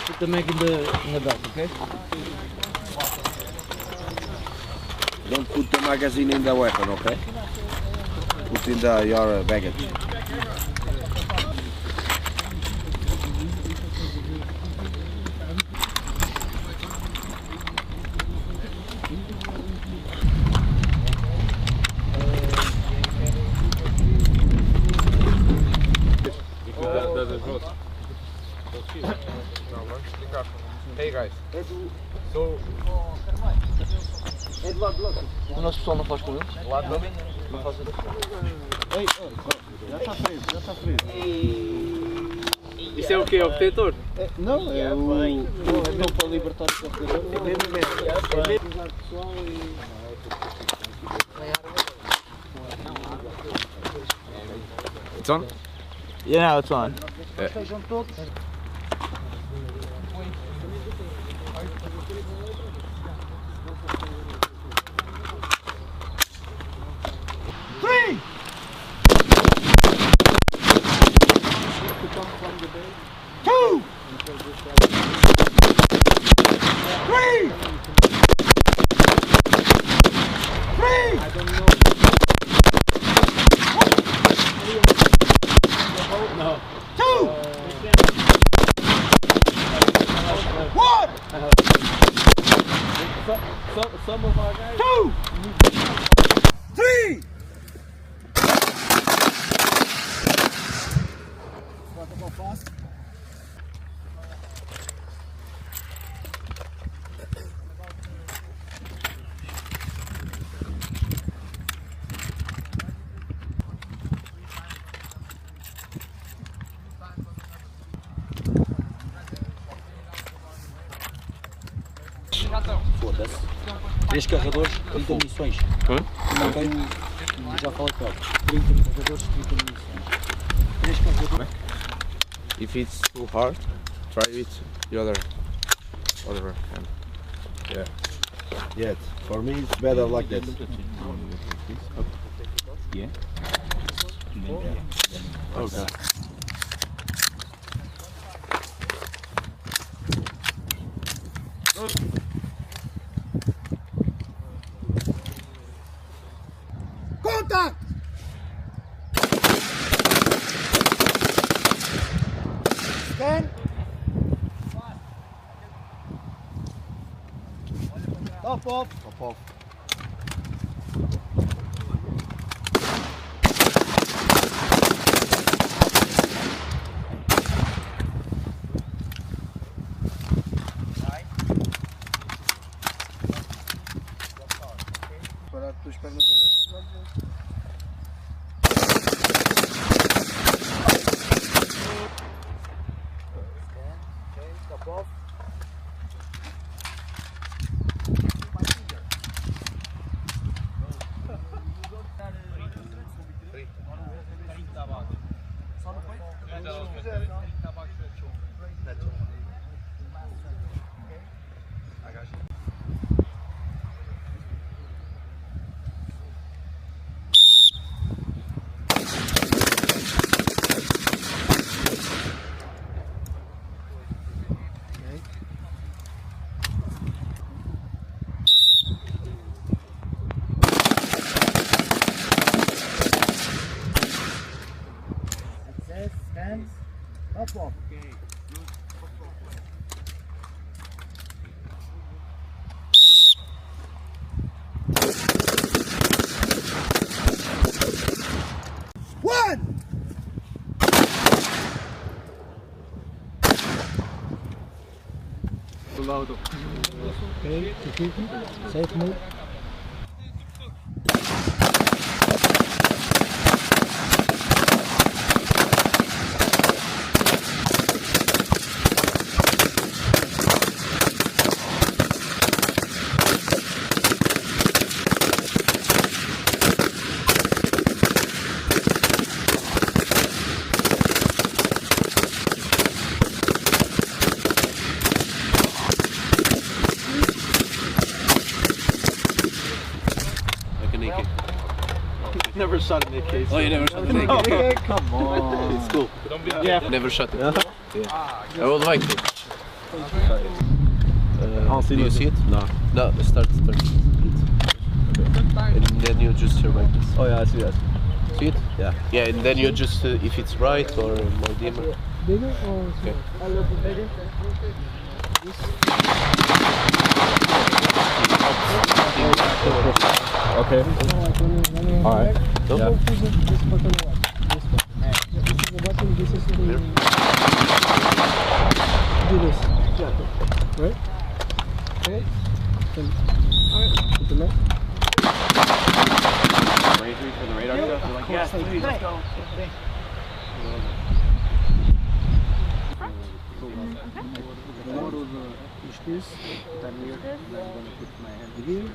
Put the mag in the belt, okay? Don't put the magazine in the weapon, okay? Put in your baggage. Hey guys, so... O nosso pessoal não faz com eles? Lado dele? Não faz eles? Ei, já está frio, já está frio. Isso é o quê? É o protetor? Não, é o... Não para libertar o carregador. É mesmo é mesmo usar pessoal e... It's on? Yeah, now it's on. Estejam todos. Three! Two! Three! Three! I don't know. No. Two! One! Some of our guys... Two! Three! Want to go fast? Foda-se. 3 carregadores, 30 munições. Ok? Já falei com ele. 30 carregadores, 30 munições. 3 carregadores. If it's too hard, try with the other hand. Yeah. Yes, for me it's better like that. Yeah. Okay. Contact! Scan. Top off. Top off. Parar com as pernas abertas, olhos abertos. Top off. Hands up off. Okay. One. Okay, safe move. Never shot in AK. Oh, you never shot in AK? Come on. It's cool. Yeah. Never shot it. Yeah. I would like to. Do you see it? No. No, start. And then you just like this. Oh yeah, I see that. See it? Yeah. Yeah, and then you just if it's bright or more dimmer. Bigger or Okay. a little bit bigger? Okay. Alright. Yeah. This button what? This button. This is the button, this is the... Do this. Yeah. Right? Okay. Alright. Put the left. Ready for the radar stuff? You're like, yes, please, let's go. This, then I'm going to put my hand here.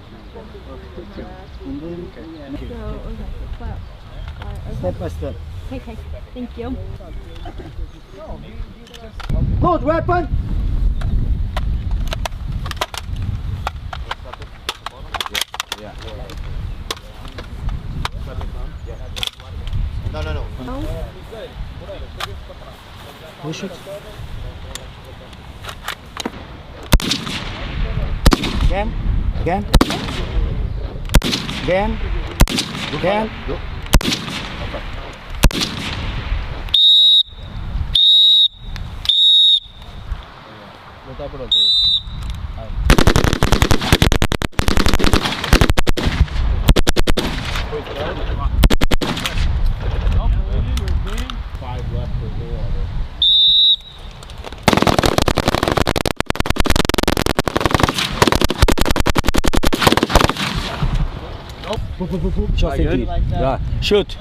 Step by step. Okay, thank you. Load weapon! Yeah. No. Push it. Again. Botar por outro aí. Five left for the water. Just empty. Yeah. Shoot.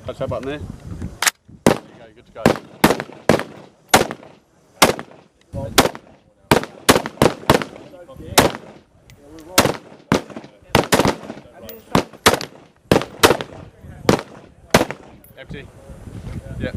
Touch that button there. There you go, good to go. Empty. Yeah.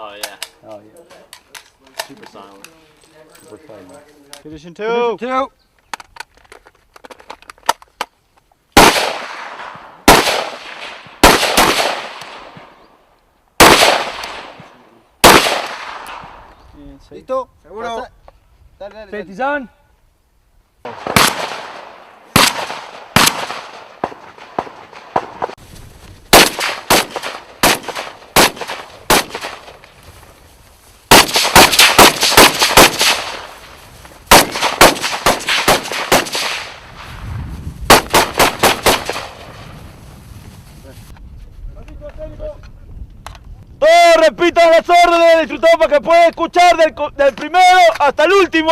Oh yeah, Oh yeah. super silent. Super fine. Condition two. ¿Listo? ¿Seguro? Dale. Safety's on. para que pueda escuchar del primero hasta el último.